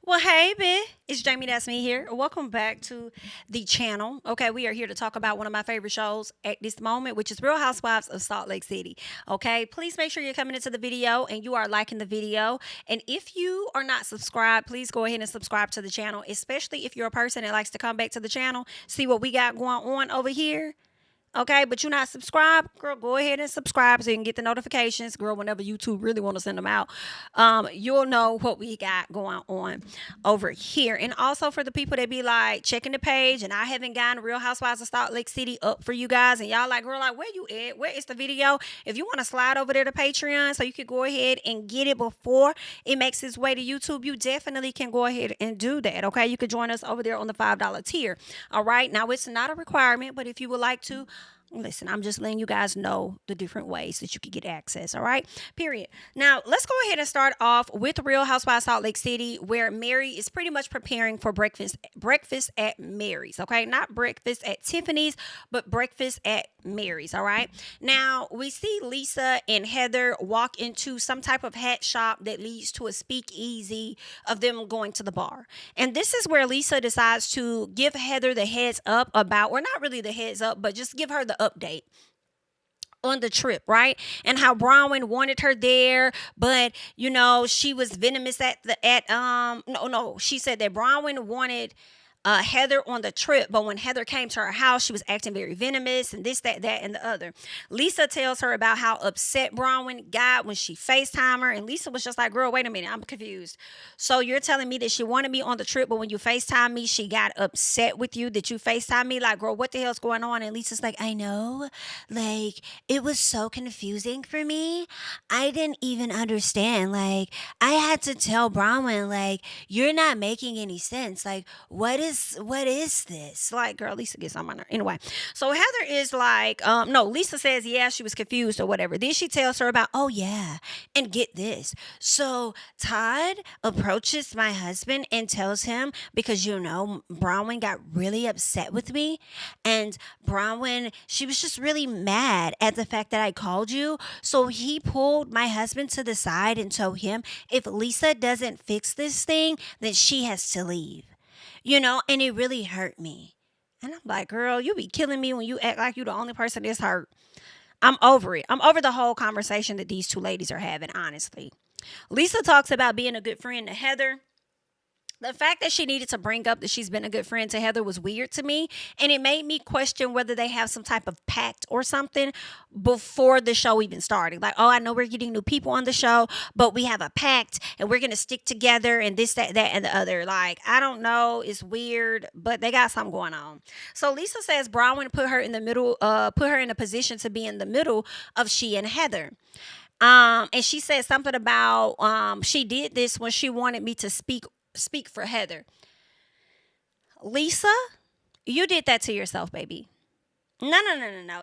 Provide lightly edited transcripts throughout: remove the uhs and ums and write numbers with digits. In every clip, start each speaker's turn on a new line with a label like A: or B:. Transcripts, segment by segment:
A: Well, hey, bitch. It's JamiThatsMe here. Welcome back to the channel. Okay, we are here to talk about one of my favorite shows at this moment, which is Real Housewives of Salt Lake City. Okay, please make sure you're coming into the video and you are liking the video. And if you are not subscribed, please go ahead and subscribe to the channel, especially if you're a person that likes to come back to the channel, see what we got going on over here. Okay, but you're not subscribed, girl, go ahead and subscribe so you can get the notifications. Girl, whenever YouTube really want to send them out, you'll know what we got going on over here. And also for the people that be like checking the page and I haven't gotten Real Housewives of Salt Lake City up for you guys, and y'all like, girl, like, where you at? Where is the video? If you want to slide over there to Patreon so you can go ahead and get it before it makes its way to YouTube, you definitely can go ahead and do that. Okay, you can join us over there on the $5 tier. All right, now it's not a requirement, but if you would like to, listen, I'm just letting you guys know the different ways that you can get access. All right. Period. Now, let's go ahead and start off with Real Housewives Salt Lake City, where Mary is pretty much preparing for breakfast at Mary's. Okay. Not breakfast at Tiffany's, but breakfast at Mary's. All right. Now, we see Lisa and Heather walk into some type of hat shop that leads to a speakeasy of them going to the bar. And this is where Lisa decides to give Heather the heads up about, or not really the heads up, but just give her the update on the trip, right? And how Bronwyn wanted her there, but she was venomous at she said that Bronwyn wanted Heather on the trip, but when Heather came to her house, she was acting very venomous and this, that, and the other. Lisa tells her about how upset Bronwyn got when she FaceTimed her, and Lisa was just like, girl, wait a minute, I'm confused. So you're telling me that she wanted me on the trip, but when you FaceTime me, she got upset with you that you FaceTime me? Like, girl, what the hell's going on? And Lisa's like, I know, like, it was so confusing for me. I didn't even understand. Like, I had to tell Bronwyn, like, you're not making any sense. Like, what is this? Like, girl, Lisa gets on my nerve. Anyway, so Heather is like, no, Lisa says, yeah, she was confused or whatever. Then she tells her about, oh yeah, and get this. So Todd approaches my husband and tells him, because Bronwyn got really upset with me, and Bronwyn, she was just really mad at the fact that I called you. So he pulled my husband to the side and told him, if Lisa doesn't fix this thing, then she has to leave. And it really hurt me. And I'm like, girl, you be killing me when you act like you the only person that's hurt. I'm over it. I'm over the whole conversation that these two ladies are having, honestly. Lisa talks about being a good friend to Heather. The fact that she needed to bring up that she's been a good friend to Heather was weird to me. And it made me question whether they have some type of pact or something before the show even started. Like, oh, I know we're getting new people on the show, but we have a pact and we're going to stick together and this, that, and the other. Like, I don't know. It's weird, but they got something going on. So Lisa says Bronwyn put her in the middle, put her in a position to be in the middle of she and Heather. And she said something about she did this when she wanted me to speak for Heather. Lisa, you did that to yourself, baby. No.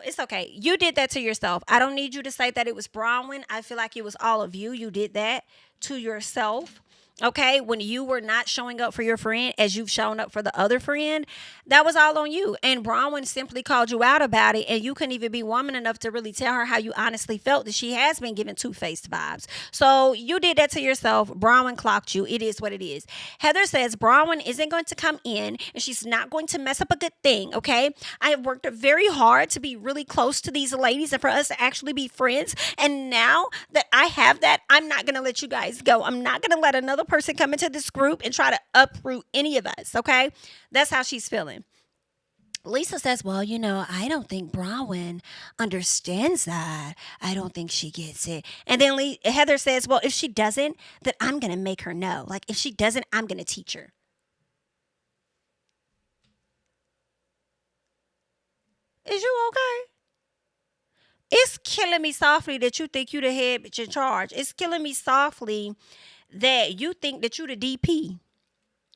A: It's okay. You did that to yourself. I don't need you to say that it was Bronwyn. I feel like it was all of you. You did that to yourself. Okay, when you were not showing up for your friend as you've shown up for the other friend, that was all on you. And Bronwyn simply called you out about it, and you couldn't even be woman enough to really tell her how you honestly felt that she has been giving two-faced vibes. So you did that to yourself. Bronwyn clocked you. It is what it is. Heather says Bronwyn isn't going to come in, and she's not going to mess up a good thing, okay? I have worked very hard to be really close to these ladies and for us to actually be friends. And now that I have that, I'm not going to let you guys go. I'm not going to let another person come into this group and try to uproot any of us, okay? That's how she's feeling. Lisa says, well, I don't think Bronwyn understands that. I don't think she gets it. And then Heather says, well, if she doesn't, then I'm going to make her know. Like, if she doesn't, I'm going to teach her. Is you okay? It's killing me softly that you think you the head bitch in charge. It's killing me softly that you think that you the DP.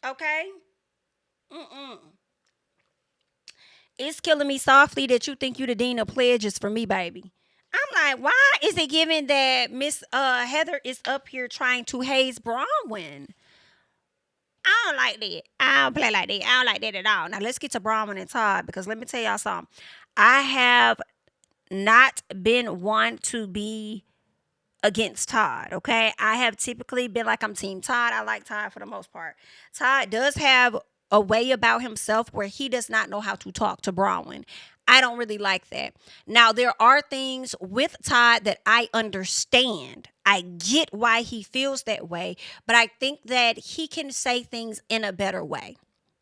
A: Okay? Mm-mm. It's killing me softly that you think you the dean of pledges for me, baby. I'm like, why is it given that Miss Heather is up here trying to haze Bronwyn? I don't like that. I don't play like that. I don't like that at all. Now let's get to Bronwyn and Todd, because let me tell y'all something. I have not been one to be against Todd, okay? I have typically been like, I'm team Todd. I like Todd for the most part. Todd does have a way about himself where he does not know how to talk to Bronwyn. I don't really like that. Now, there are things with Todd that I understand. I get why he feels that way, but I think that he can say things in a better way.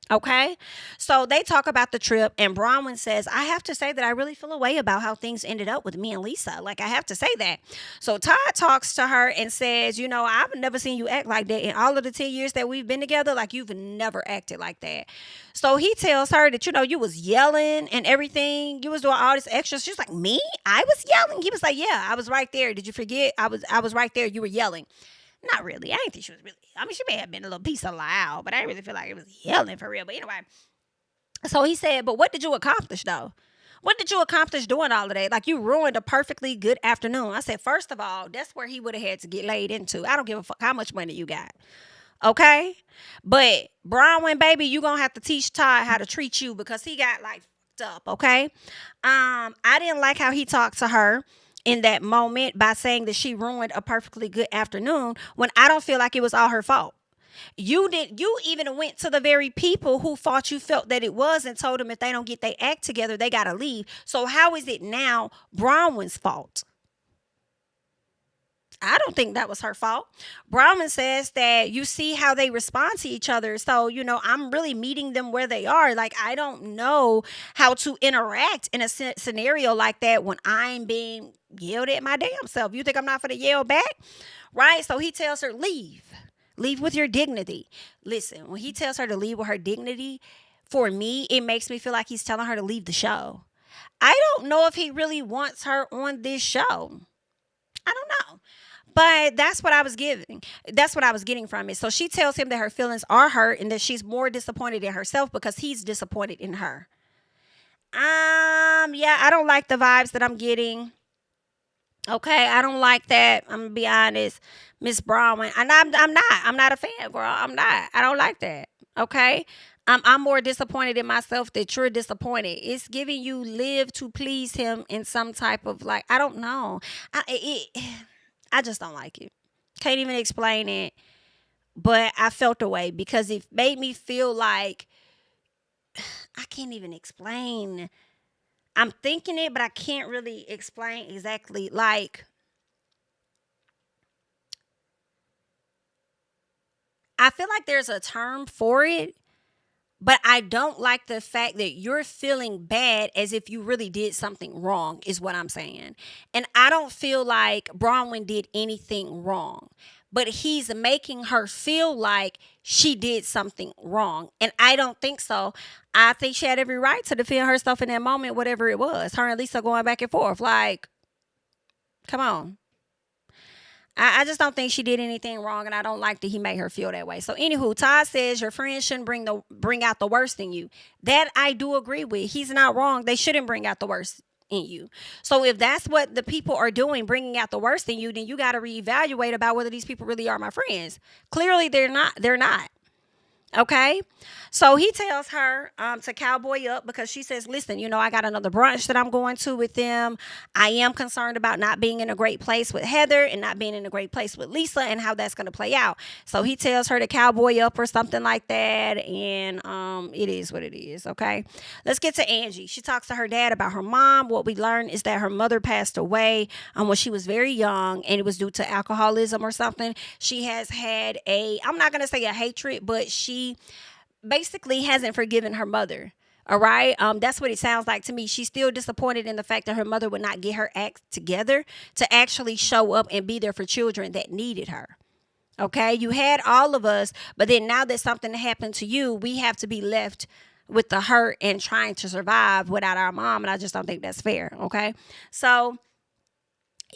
A: Okay, so they talk about the trip, and Bronwyn says, I have to say that I really feel a way about how things ended up with me and Lisa. Like, I have to say that. So Todd talks to her and says, I've never seen you act like that in all of the 10 years that we've been together. Like, you've never acted like that. So he tells her that, you was yelling and everything. You was doing all this extra. She's like, me? I was yelling? He was like, yeah, I was right there. Did you forget? I was right there. You were yelling. Not really. I didn't think she was really. I mean, she may have been a little piece of loud, but I didn't really feel like it was yelling for real. But anyway, so he said, but what did you accomplish, though? What did you accomplish doing all of that? Like, you ruined a perfectly good afternoon. I said, first of all, that's where he would have had to get laid into. I don't give a fuck how much money you got. Okay? But, Bronwyn, baby, you going to have to teach Todd how to treat you because he got, like, fucked up, okay? I didn't like how he talked to her in that moment by saying that she ruined a perfectly good afternoon when I don't feel like it was all her fault. You even went to the very people who thought you felt that it was and told them if they don't get their act together, they got to leave. So how is it now Bronwyn's fault? I don't think that was her fault. Bronwyn says that you see how they respond to each other. So, I'm really meeting them where they are. Like, I don't know how to interact in a scenario like that when I'm being yelled at my damn self. You think I'm not going to yell back? Right? So he tells her, leave. Leave with your dignity. Listen, when he tells her to leave with her dignity, for me, it makes me feel like he's telling her to leave the show. I don't know if he really wants her on this show. I don't know. But that's what I was giving. That's what I was getting from it. So she tells him that her feelings are hurt and that she's more disappointed in herself because he's disappointed in her. Yeah, I don't like the vibes that I'm getting. Okay, I don't like that. I'm gonna be honest, Miss Bronwyn. And I'm not a fan, girl. I'm not. I don't like that. Okay. I'm more disappointed in myself that you're disappointed. It's giving you live to please him in some type of like, I don't know. I just don't like it. Can't even explain it. But I felt the way because it made me feel like I can't even explain. I'm thinking it, but I can't really explain exactly. Like, I feel like there's a term for it, but I don't like the fact that you're feeling bad as if you really did something wrong, is what I'm saying. And I don't feel like Bronwyn did anything wrong, but he's making her feel like she did something wrong. And I don't think so. I think she had every right to defend herself in that moment, whatever it was. Her and Lisa going back and forth. Like, come on. I just don't think she did anything wrong, and I don't like that he made her feel that way. So, anywho, Todd says your friends shouldn't bring out the worst in you. That I do agree with. He's not wrong. They shouldn't bring out the worst in you. So, if that's what the people are doing, bringing out the worst in you, then you got to reevaluate about whether these people really are my friends. Clearly, they're not. They're not. Okay. So he tells her to cowboy up because she says, listen, I got another brunch that I'm going to with them. I am concerned about not being in a great place with Heather and not being in a great place with Lisa and how that's going to play out. So he tells her to cowboy up or something like that. And it is what it is. Okay. Let's get to Angie. She talks to her dad about her mom. What we learned is that her mother passed away when she was very young, and it was due to alcoholism or something. She has had I'm not going to say a hatred, but she basically hasn't forgiven her mother. All right. That's what it sounds like to me. She's still disappointed in the fact that her mother would not get her act together to actually show up and be there for children that needed her. Okay. You had all of us, but then now that something happened to you, we have to be left with the hurt and trying to survive without our mom. And I just don't think that's fair. Okay. So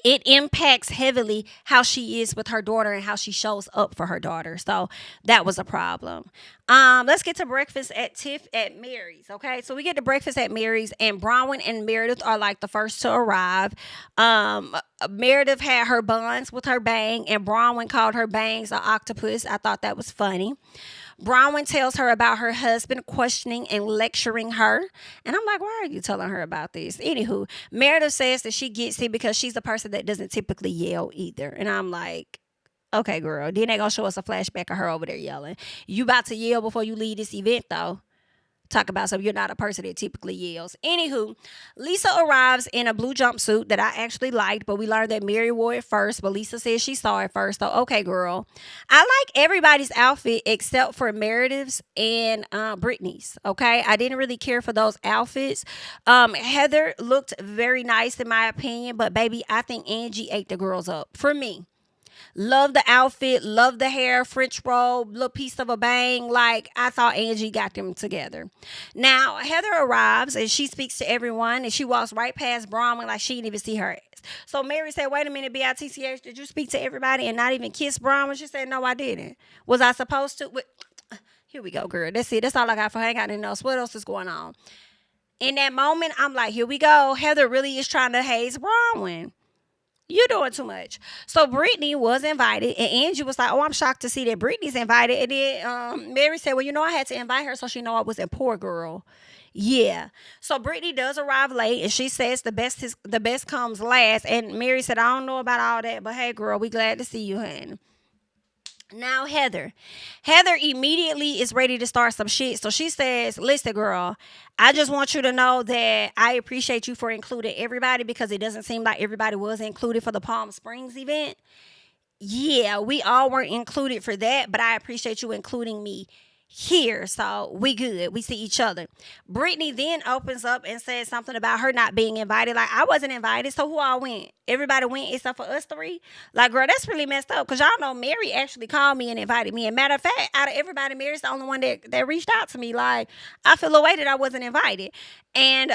A: it impacts heavily how she is with her daughter and how she shows up for her daughter. So that was a problem. Let's get to breakfast at Mary's. Okay, so we get to breakfast at Mary's, and Bronwyn and Meredith are like the first to arrive. Meredith had her buns with her bang, and Bronwyn called her bangs an octopus. I thought that was funny. Bronwyn tells her about her husband questioning and lecturing her. And I'm like, why are you telling her about this? Anywho, Meredith says that she gets it because she's a person that doesn't typically yell either. And I'm like, okay, girl. Then they gonna show us a flashback of her over there yelling. You about to yell before you leave this event, though. Talk about something you're not a person that typically yells. Anywho, Lisa arrives in a blue jumpsuit that I actually liked, but we learned that Mary wore it first, but Lisa says she saw it first. So, okay, girl. I like everybody's outfit except for Meredith's and Brittany's, okay? I didn't really care for those outfits. Heather looked very nice in my opinion, but baby, I think Angie ate the girls up. For me. Love the outfit, love the hair, French robe, little piece of a bang. Like, I thought Angie got them together. Now, Heather arrives and she speaks to everyone and she walks right past Bronwyn like she didn't even see her ass. So Mary said, wait a minute, BITCH, did you speak to everybody and not even kiss Bronwyn? She said, no, I didn't. Was I supposed to? Here we go, girl. That's it. That's all I got for her. I ain't got anything else. What else is going on? In that moment, I'm like, here we go. Heather really is trying to haze Bronwyn. You're doing too much. So Brittany was invited, and Angie was like, oh, I'm shocked to see that Brittany's invited. And then Mary said, well, you know, I had to invite her so she know I wasn't poor girl. Yeah. So Brittany does arrive late, and she says the best comes last. And Mary said, I don't know about all that, but hey, girl, we glad to see you, honey. Now, Heather immediately is ready to start some shit. So she says, listen, girl, I just want you to know that I appreciate you for including everybody because it doesn't seem like everybody was included for the Palm Springs event. Yeah, we all weren't included for that, but I appreciate you including me here. So we good. We see each other. Brittany then opens up and says something about her not being invited. Like, I wasn't invited, so who all went? Everybody went except for us three. Like, girl, that's really messed up because y'all know Mary actually called me and invited me. And matter of fact, out of everybody, Mary's the only one that reached out to me. Like, I feel away that I wasn't invited. And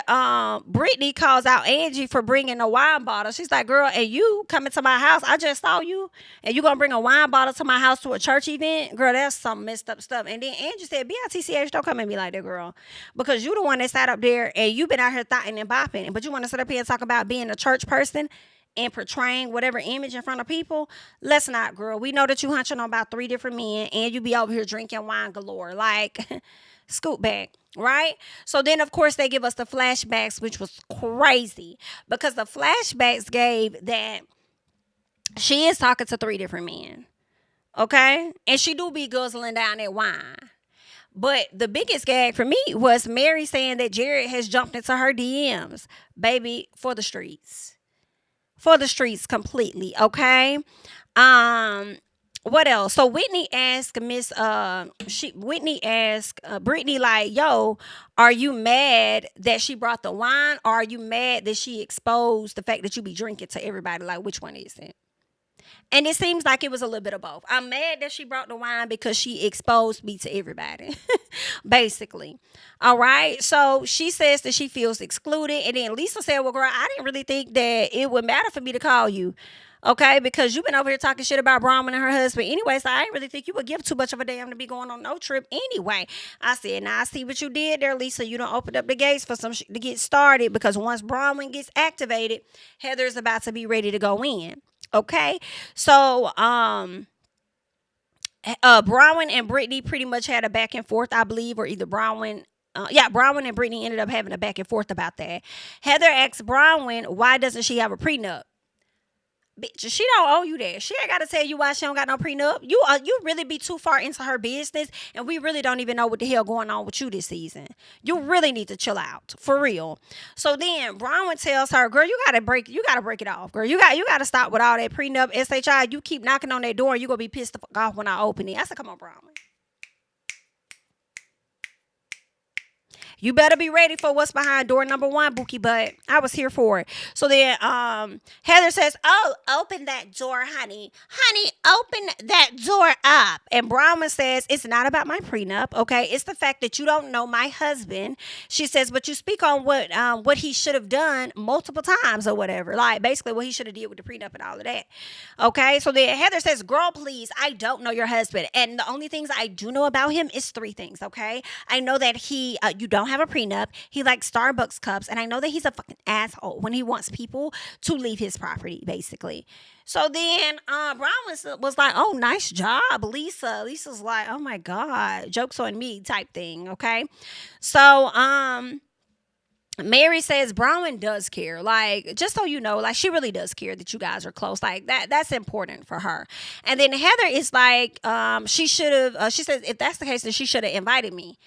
A: Brittany calls out Angie for bringing a wine bottle. She's like, girl, and you coming to my house, I just saw you, and you gonna bring a wine bottle to my house to a church event? Girl, that's some messed up stuff. And then Angie said, BITCH, don't come at me like that, girl. Because you the one that sat up there and you been out here thotting and bopping. But you want to sit up here and talk about being a church person and portraying whatever image in front of people? Let's not, girl. We know that you hunching on about 3 different men and you be over here drinking wine galore. Like, scoot back, right? So then, of course, they give us the flashbacks, which was crazy because the flashbacks gave that she is talking to 3 different men, okay? And she do be guzzling down that wine. But the biggest gag for me was Mary saying that Jared has jumped into her DMs, baby, for the streets. For the streets completely, okay? What else? So Whitney asked Brittany, like, yo, are you mad that she brought the wine? Or are you mad that she exposed the fact that you be drinking to everybody? Like, which one is it? And it seems like it was a little bit of both. I'm mad that she brought the wine because she exposed me to everybody, basically. All right. So she says that she feels excluded. And then Lisa said, well, girl, I didn't really think that it would matter for me to call you. Okay, because you've been over here talking shit about Bronwyn and her husband anyway, so I didn't really think you would give too much of a damn to be going on no trip anyway. I said, now I see what you did there, Lisa. You done opened up the gates for some shit to get started because once Bronwyn gets activated, Heather's about to be ready to go in. Okay, so Bronwyn and Brittany pretty much had a back and forth, I believe, or either Bronwyn and Brittany ended up having a back and forth about that. Heather asked Bronwyn, why doesn't she have a prenup? Bitch, she don't owe you that. She ain't got to tell you why she don't got no prenup. You really be too far into her business, and we really don't even know what the hell going on with you this season. You really need to chill out, for real. So then Bronwyn tells her, girl, you gotta break it off, girl. You got to stop with all that prenup, SHI. You keep knocking on that door, and you gonna be pissed the fuck off when I open it. I said, come on, Bronwyn. You better be ready for what's behind door number 1, Bookie Butt. I was here for it. So then Heather says, oh, open that door, honey. Honey, open that door up. And Bronwyn says, it's not about my prenup, okay? It's the fact that you don't know my husband. She says, but you speak on what he should have done multiple times or whatever. Like, basically what he should have did with the prenup and all of that. Okay? So then Heather says, girl, please, I don't know your husband. And the only things I do know about him is 3 things, okay? I know that you don't have a prenup. He likes Starbucks cups. And I know that he's a fucking asshole when he wants people to leave his property, basically. So then Bronwyn was like, oh, nice job, Lisa. Lisa's like, oh my God, joke's on me type thing, okay? So Mary says Bronwyn does care. Like, just so you know, like, she really does care that you guys are close. Like, that's important for her. And then Heather is like, she should have, she says, if that's the case, then she should have invited me.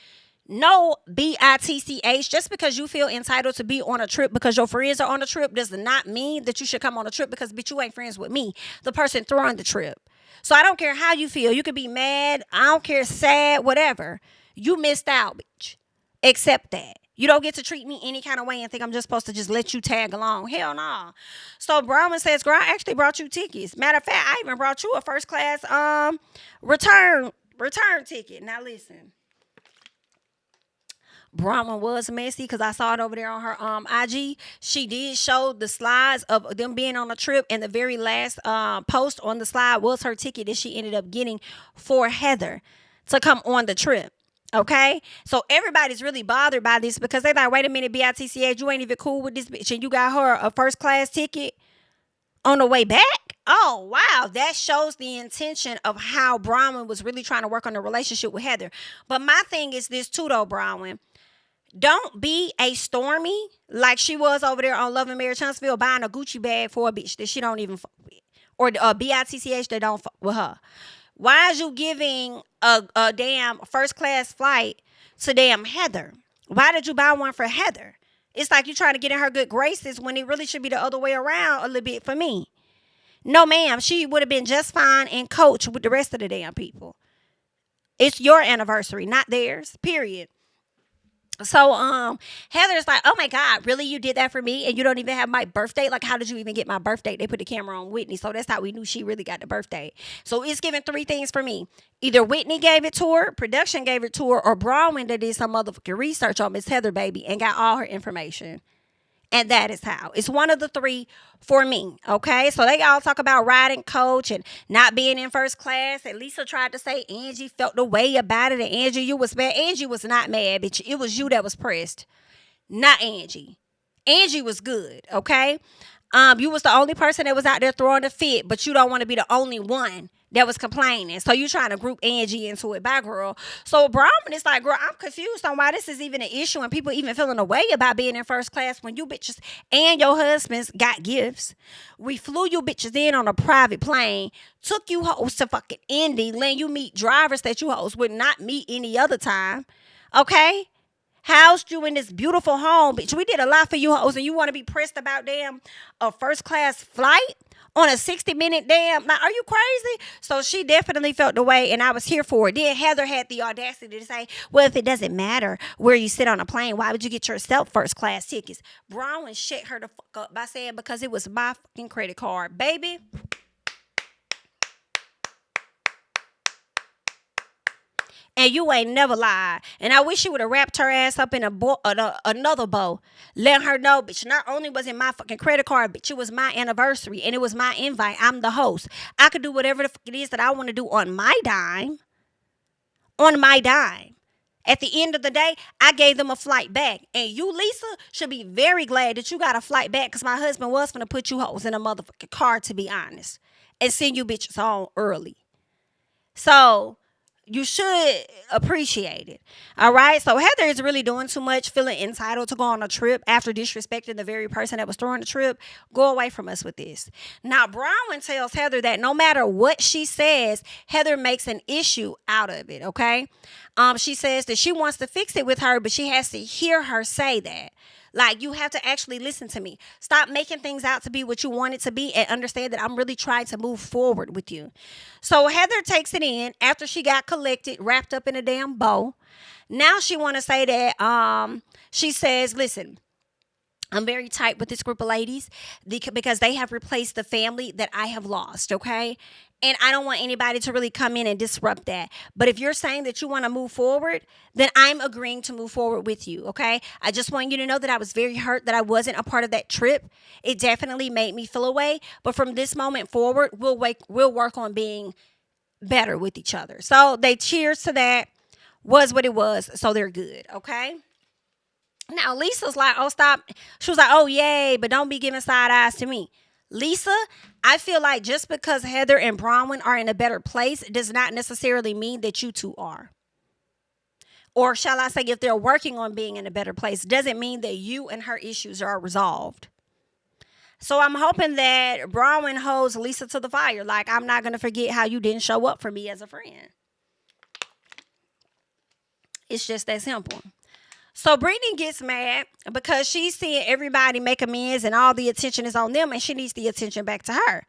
A: No, bitch. Just because you feel entitled to be on a trip because your friends are on a trip does not mean that you should come on a trip because, bitch, you ain't friends with me, the person throwing the trip. So I don't care how you feel. You could be mad. I don't care, sad, whatever. You missed out, bitch. Accept that. You don't get to treat me any kind of way and think I'm just supposed to just let you tag along. Hell no. So Bronwyn says, girl, I actually brought you tickets. Matter of fact, I even brought you a first class return ticket. Now listen. Bronwyn was messy because I saw it over there on her IG. She did show the slides of them being on a trip, and the very last post on the slide was her ticket that she ended up getting for Heather to come on the trip. Okay, so everybody's really bothered by this because they like, wait a minute, bitch, you ain't even cool with this bitch, and you got her a first class ticket on the way back. Oh wow, that shows the intention of how Bronwyn was really trying to work on the relationship with Heather. But my thing is this too, though, Bronwyn. Don't be a Stormy like she was over there on Love and Marriage Huntsville buying a Gucci bag for a bitch that she don't even fuck with. Or a bitch that don't fuck with her. Why is you giving a damn first class flight to damn Heather? Why did you buy one for Heather? It's like you trying to get in her good graces when it really should be the other way around a little bit for me. No, ma'am. She would have been just fine and coach with the rest of the damn people. It's your anniversary, not theirs. Period. So Heather's like, oh my God, really, you did that for me and you don't even have my birthday? Like, how did you even get my birthday? They put the camera on Whitney, so that's how we knew she really got the birthday. So it's giving three things for me. Either Whitney gave it to her, production gave it to her, or Bronwyn that did some motherfucking research on Miss Heather baby and got all her information. And that is how. It's one of the three for me, okay? So they all talk about riding coach and not being in first class. And Lisa tried to say Angie felt the way about it. And Angie, you was mad. Angie was not mad, bitch. It was you that was pressed, not Angie. Angie was good, okay? You was the only person that was out there throwing a fit, but you don't want to be the only one that was complaining. So you trying to group Angie into it. Bye, girl. So Bronwyn is like, girl, I'm confused on why this is even an issue and people even feeling a way about being in first class when you bitches and your husbands got gifts. We flew you bitches in on a private plane, took you hoes to fucking Indy, letting you meet drivers that you hoes would not meet any other time. Okay? Housed you in this beautiful home, bitch. We did a lot for you hoes, and you want to be pressed about damn a first class flight on a 60-minute damn. Now, are you crazy? So she definitely felt the way, and I was here for it. Then Heather had the audacity to say, well, if it doesn't matter where you sit on a plane, why would you get yourself first class tickets? Bronwyn shut her the fuck up by saying, because it was my fucking credit card. Baby. And you ain't never lied. And I wish she would have wrapped her ass up in another bow. Letting her know, bitch, not only was it my fucking credit card, bitch, it was my anniversary. And it was my invite. I'm the host. I could do whatever the fuck it is that I want to do on my dime. On my dime. At the end of the day, I gave them a flight back. And you, Lisa, should be very glad that you got a flight back. Because my husband was going to put you hoes in a motherfucking car, to be honest. And send you bitches home early. So you should appreciate it. All right. So Heather is really doing too much, feeling entitled to go on a trip after disrespecting the very person that was throwing the trip. Go away from us with this. Now, Bronwyn tells Heather that no matter what she says, Heather makes an issue out of it. Okay. She says that she wants to fix it with her, but she has to hear her say that. Like, you have to actually listen to me. Stop making things out to be what you want it to be and understand that I'm really trying to move forward with you. So Heather takes it in after she got collected, wrapped up in a damn bow. Now she want to say that she says, listen, I'm very tight with this group of ladies because they have replaced the family that I have lost, okay? And I don't want anybody to really come in and disrupt that. But if you're saying that you want to move forward, then I'm agreeing to move forward with you, okay? I just want you to know that I was very hurt that I wasn't a part of that trip. It definitely made me feel away. But from this moment forward, we'll work on being better with each other. So they cheers to that. Was what it was. So they're good, okay? Now Lisa's like, oh stop. She was like, oh yay, but don't be giving side eyes to me. Lisa, I feel like just because Heather and Bronwyn are in a better place does not necessarily mean that you two are. Or shall I say, if they're working on being in a better place, doesn't mean that you and her issues are resolved. So I'm hoping that Bronwyn holds Lisa to the fire. Like, I'm not going to forget how you didn't show up for me as a friend. It's just that simple. So Brittany gets mad because she's seeing everybody make amends and all the attention is on them and she needs the attention back to her.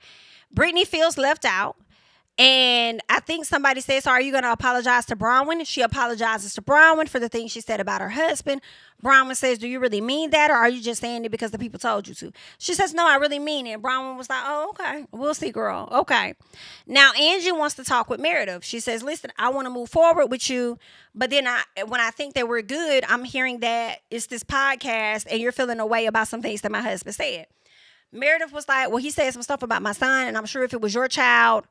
A: Brittany feels left out. And I think somebody says, so are you going to apologize to Bronwyn? She apologizes to Bronwyn for the things she said about her husband. Bronwyn says, do you really mean that? Or are you just saying it because the people told you to? She says, no, I really mean it. Bronwyn was like, oh, okay. We'll see, girl. Okay. Now, Angie wants to talk with Meredith. She says, listen, I want to move forward with you. But then when I think that we're good, I'm hearing that it's this podcast and you're feeling a way about some things that my husband said. Meredith was like, well, he said some stuff about my son. And I'm sure if it was your child,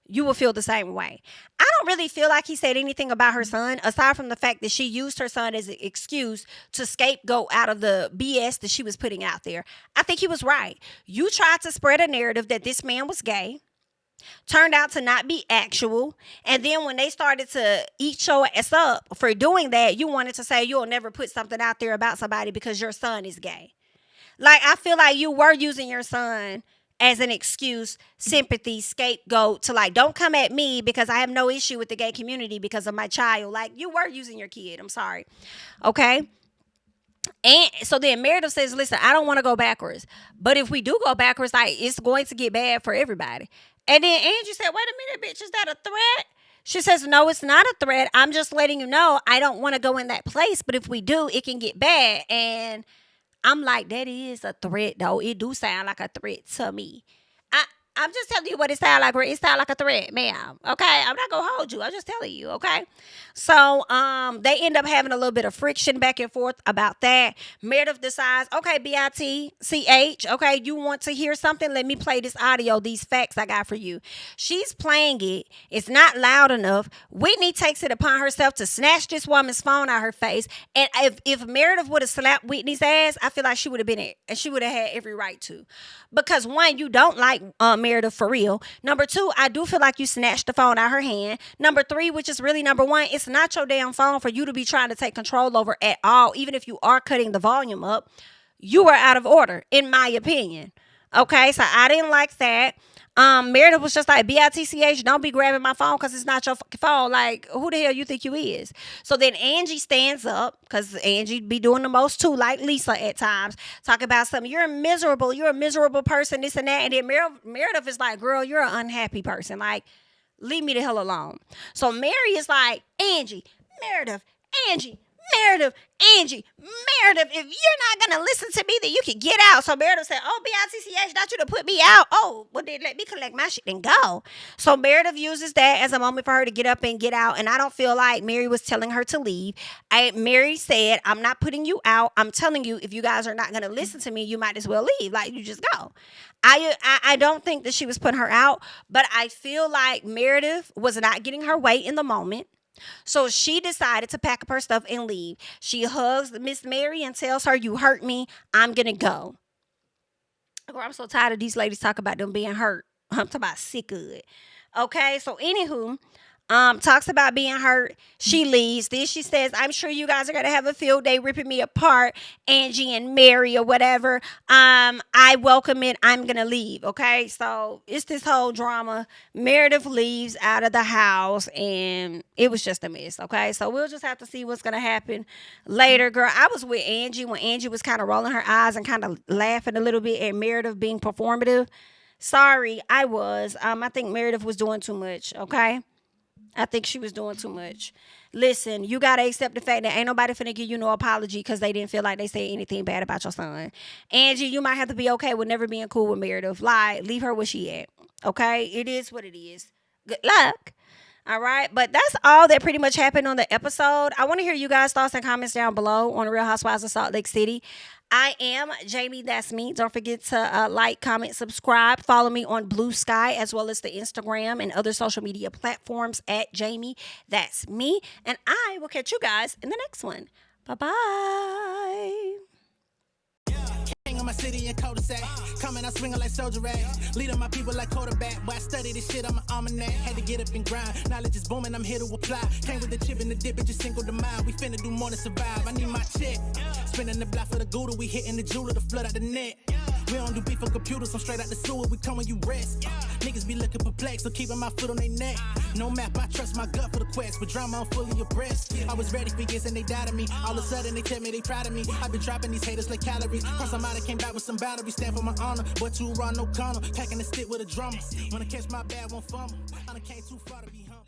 A: you will feel the same way. I don't really feel like he said anything about her son, aside from the fact that she used her son as an excuse to scapegoat out of the BS that she was putting out there. I think he was right. You tried to spread a narrative that this man was gay, turned out to not be actual, and then when they started to eat your ass up for doing that, you wanted to say you'll never put something out there about somebody because your son is gay. Like, I feel like you were using your son as an excuse, sympathy, scapegoat to like, don't come at me because I have no issue with the gay community because of my child. Like, you were using your kid. I'm sorry. Okay. And so then Meredith says, listen, I don't want to go backwards. But if we do go backwards, like, it's going to get bad for everybody. And then Angie said, wait a minute, bitch, is that a threat? She says, no, it's not a threat. I'm just letting you know I don't want to go in that place. But if we do, it can get bad. And I'm like, that is a threat, though. It do sound like a threat to me. I'm just telling you what it sounds like. It sounds like a threat, ma'am. Okay, I'm not gonna hold you. I'm just telling you. Okay, so they end up having a little bit of friction back and forth about that. Meredith decides, okay, BITCH. Okay, you want to hear something? Let me play this audio. These facts I got for you. She's playing it. It's not loud enough. Whitney takes it upon herself to snatch this woman's phone out her face. And if Meredith would have slapped Whitney's ass, I feel like she would have been it, and she would have had every right to. Because one, you don't like Meredith for real. Number two, I do feel like you snatched the phone out her hand. Number three, which is really number one, it's not your damn phone for you to be trying to take control over at all. Even if you are cutting the volume up, you are out of order, in my opinion. Okay, so I didn't like that. Meredith was just like, BITCH, don't be grabbing my phone because it's not your fucking phone. Like, who the hell you think you is? So then Angie stands up, because Angie be doing the most too, like Lisa at times, talk about something. You're a miserable person, this and that. And then Meredith is like, girl, you're an unhappy person. Like, leave me the hell alone. So Mary is like, Angie, Meredith, Angie, Meredith, Angie, Meredith, if you're not going to listen to me, then you can get out. So Meredith said, oh, BITCH, not you to put me out. Oh, well, then let me collect my shit and go. So Meredith uses that as a moment for her to get up and get out. And I don't feel like Mary was telling her to leave. Mary said, I'm not putting you out. I'm telling you, if you guys are not going to listen to me, you might as well leave. Like, you just go. I don't think that she was putting her out, but I feel like Meredith was not getting her way in the moment. So she decided to pack up her stuff and leave. She hugs Miss Mary and tells her, you hurt me, I'm going to go. Girl, I'm so tired of these ladies talking about them being hurt. I'm talking about sick of it. Okay, so anywho, talks about being hurt. She leaves. Then she says, I'm sure you guys are going to have a field day ripping me apart, Angie and Mary or whatever. I welcome it. I'm going to leave. Okay. So it's this whole drama. Meredith leaves out of the house and it was just a mess. Okay. So we'll just have to see what's going to happen later. Girl, I was with Angie when Angie was kind of rolling her eyes and kind of laughing a little bit at Meredith being performative. Sorry, I was. I think Meredith was doing too much. Okay. I think she was doing too much. Listen, you got to accept the fact that ain't nobody finna give you no apology because they didn't feel like they said anything bad about your son. Angie, you might have to be okay with never being cool with Meredith. Lie, leave her where she at. Okay? It is what it is. Good luck. All right, but that's all that pretty much happened on the episode. I want to hear you guys' thoughts and comments down below on the Real Housewives of Salt Lake City. I am JamiThatsMe. Don't forget to like, comment, subscribe. Follow me on Blue Sky as well as the Instagram and other social media platforms at JamiThatsMe. And I will catch you guys in the next one. Bye-bye.
B: King of my city and cul-de-sac. Coming out swinging like soldier rag. Leading my people like quarterback. Boy, I study this shit, I'm an almanac. Had to get up and grind. Knowledge is booming, I'm here to apply. Came with the chip and the dip, it just single the mind. We finna do more than survive. I need my check. Spinning the block for the Gouda. We hitting the jeweler to flood out the net. We don't do beef on computers, I'm straight out the sewer. We come when you rest. Niggas be looking perplexed, so keeping my foot on their neck. No map, I trust my gut for the quest. With drama, I'm fully abreast. I was ready for years and they doubted me. All of a sudden they tell me they proud of me. I've been dropping these haters like calories. Cross them out, I came back with some boundaries. Stand for my honor, but too raw, no corner. Packing the stick with a drummer. When I catch my bad, won't fumble. I done came too far to be humble.